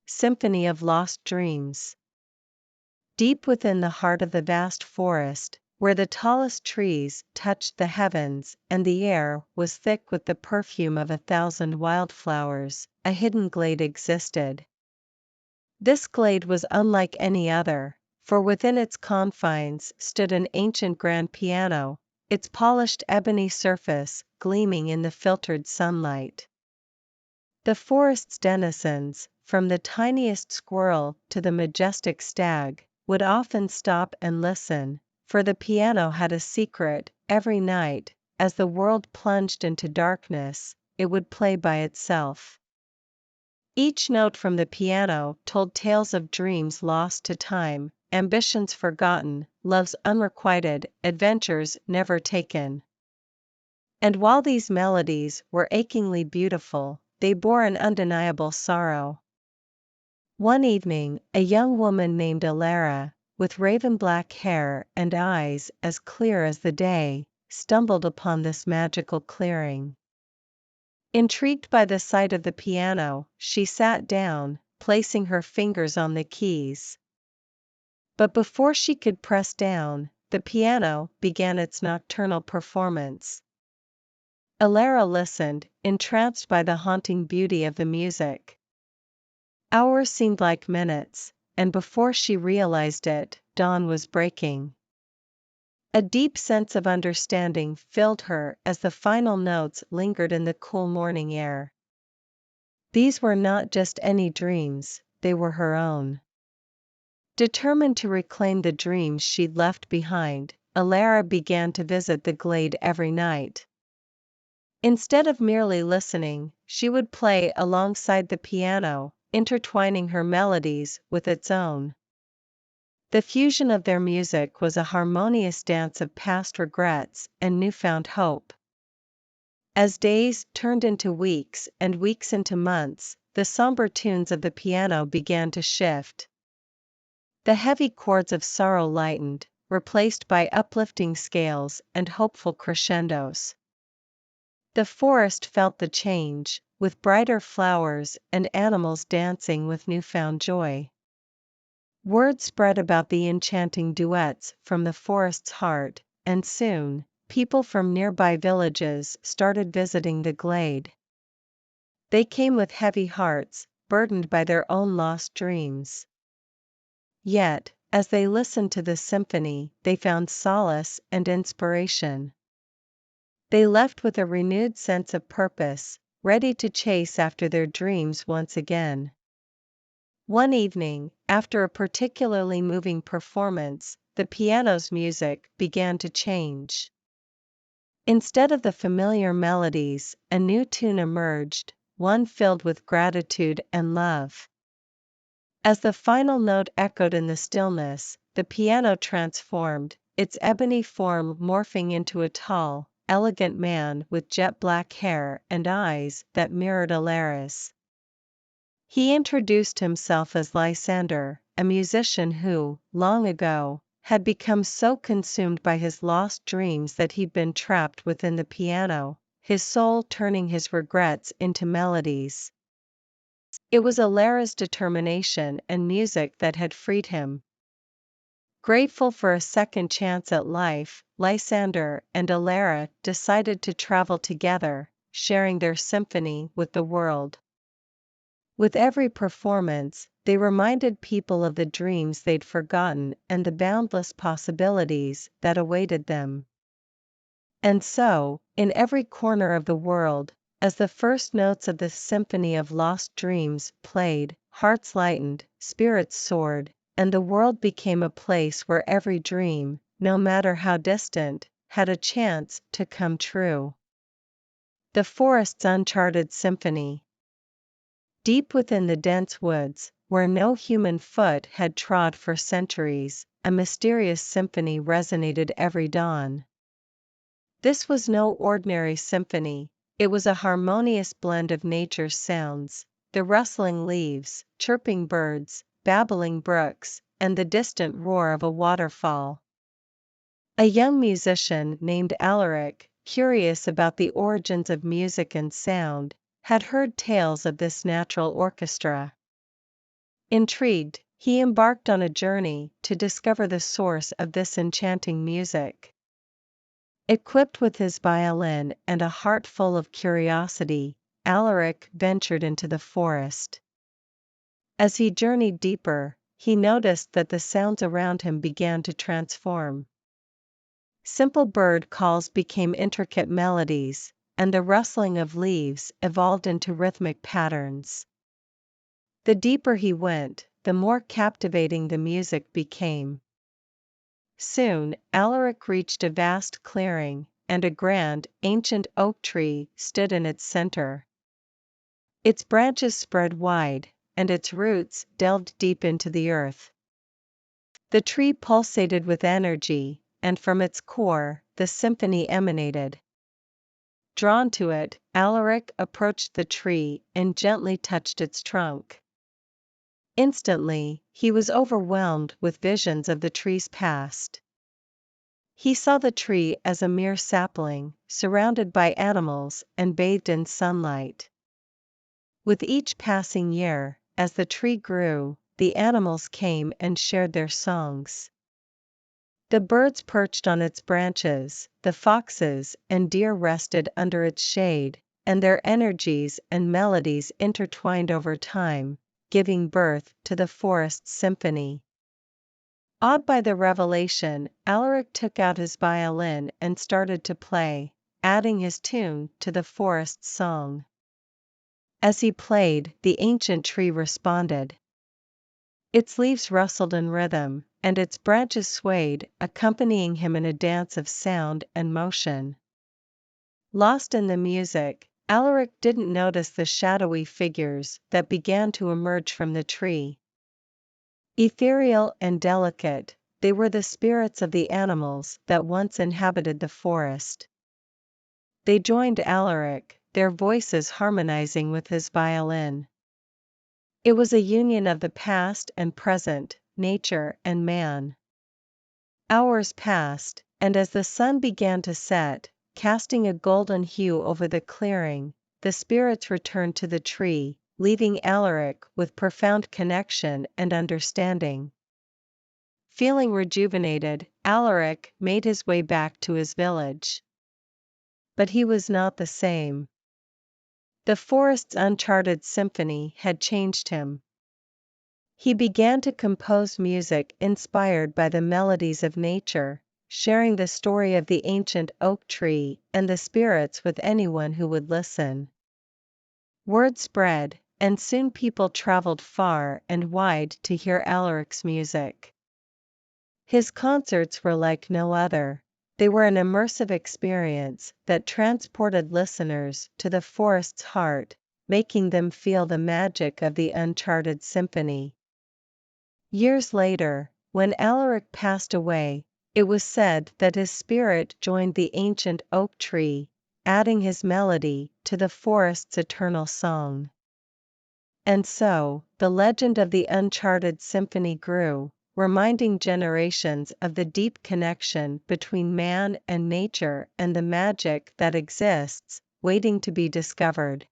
Symphony of Lost Dreams. Deep within the heart of the vast forest, where the tallest trees touched the heavens and the air was thick with the perfume of 1,000 wildflowers, a hidden glade existed. This glade was unlike any other, for within its confines stood an ancient grand piano, its polished ebony surface gleaming in the filtered sunlight. The forest's denizens, from the tiniest squirrel to the majestic stag, would often stop and listen, for the piano had a secret. Every night, as the world plunged into darkness, it would play by itself. Each note from the piano told tales of dreams lost to time, ambitions forgotten, loves unrequited, adventures never taken. And while these melodies were achingly beautiful, they bore an undeniable sorrow. One evening, a young woman named Alara, with raven-black hair and eyes as clear as the day, stumbled upon this magical clearing. Intrigued by the sight of the piano, she sat down, placing her fingers on the keys. But before she could press down, the piano began its nocturnal performance. Alara listened, entranced by the haunting beauty of the music. Hours seemed like minutes, and before she realized it, dawn was breaking. A deep sense of understanding filled her as the final notes lingered in the cool morning air. These were not just any dreams, they were her own. Determined to reclaim the dreams she'd left behind, Alara began to visit the glade every night. Instead of merely listening, she would play alongside the piano, intertwining her melodies with its own. The fusion of their music was a harmonious dance of past regrets and newfound hope. As days turned into weeks and weeks into months, the somber tunes of the piano began to shift. The heavy chords of sorrow lightened, replaced by uplifting scales and hopeful crescendos. The forest felt the change, with brighter flowers and animals dancing with newfound joy. Word spread about the enchanting duets from the forest's heart, and soon, people from nearby villages started visiting the glade. They came with heavy hearts, burdened by their own lost dreams. Yet, as they listened to the symphony, they found solace and inspiration. They left with a renewed sense of purpose, ready to chase after their dreams once again. One evening, after a particularly moving performance, the piano's music began to change. Instead of the familiar melodies, a new tune emerged, one filled with gratitude and love. As the final note echoed in the stillness, the piano transformed, its ebony form morphing into a tall, elegant man with jet black hair and eyes that mirrored Alara's. He introduced himself as Lysander, a musician who, long ago, had become so consumed by his lost dreams that he'd been trapped within the piano, his soul turning his regrets into melodies. It was Alara's determination and music that had freed him. Grateful for a second chance at life, Lysander and Alara decided to travel together, sharing their symphony with the world. With every performance, they reminded people of the dreams they'd forgotten and the boundless possibilities that awaited them. And so, in every corner of the world, as the first notes of the symphony of lost dreams played, hearts lightened, spirits soared, and the world became a place where every dream, no matter how distant, had a chance to come true. The forest's uncharted symphony. Deep within the dense woods, where no human foot had trod for centuries, a mysterious symphony resonated every dawn. This was no ordinary symphony, it was a harmonious blend of nature's sounds, the rustling leaves, chirping birds, babbling brooks, and the distant roar of a waterfall. A young musician named Alaric, curious about the origins of music and sound, had heard tales of this natural orchestra. Intrigued, he embarked on a journey to discover the source of this enchanting music. Equipped with his violin and a heart full of curiosity, Alaric ventured into the forest. As he journeyed deeper, he noticed that the sounds around him began to transform. Simple bird calls became intricate melodies, and the rustling of leaves evolved into rhythmic patterns. The deeper he went, the more captivating the music became. Soon, Alaric reached a vast clearing, and a grand, ancient oak tree stood in its center. Its branches spread wide, and its roots delved deep into the earth. The tree pulsated with energy, and from its core, the symphony emanated. Drawn to it, Alaric approached the tree and gently touched its trunk. Instantly, he was overwhelmed with visions of the tree's past. He saw the tree as a mere sapling, surrounded by animals and bathed in sunlight. With each passing year, as the tree grew, the animals came and shared their songs. The birds perched on its branches, the foxes and deer rested under its shade, and their energies and melodies intertwined over time, giving birth to the forest's symphony. Awed by the revelation, Alaric took out his violin and started to play, adding his tune to the forest's song. As he played, the ancient tree responded. Its leaves rustled in rhythm, and its branches swayed, accompanying him in a dance of sound and motion. Lost in the music, Alaric didn't notice the shadowy figures that began to emerge from the tree. Ethereal and delicate, they were the spirits of the animals that once inhabited the forest. They joined Alaric, their voices harmonizing with his violin. It was a union of the past and present, nature and man. Hours passed, and as the sun began to set, casting a golden hue over the clearing, the spirits returned to the tree, leaving Alaric with profound connection and understanding. Feeling rejuvenated, Alaric made his way back to his village. But he was not the same. The forest's uncharted symphony had changed him. He began to compose music inspired by the melodies of nature, sharing the story of the ancient oak tree and the spirits with anyone who would listen. Word spread, and soon people traveled far and wide to hear Alaric's music. His concerts were like no other. They were an immersive experience that transported listeners to the forest's heart, making them feel the magic of the uncharted symphony. Years later, when Alaric passed away, it was said that his spirit joined the ancient oak tree, adding his melody to the forest's eternal song. And so, the legend of the uncharted symphony grew, reminding generations of the deep connection between man and nature and the magic that exists, waiting to be discovered.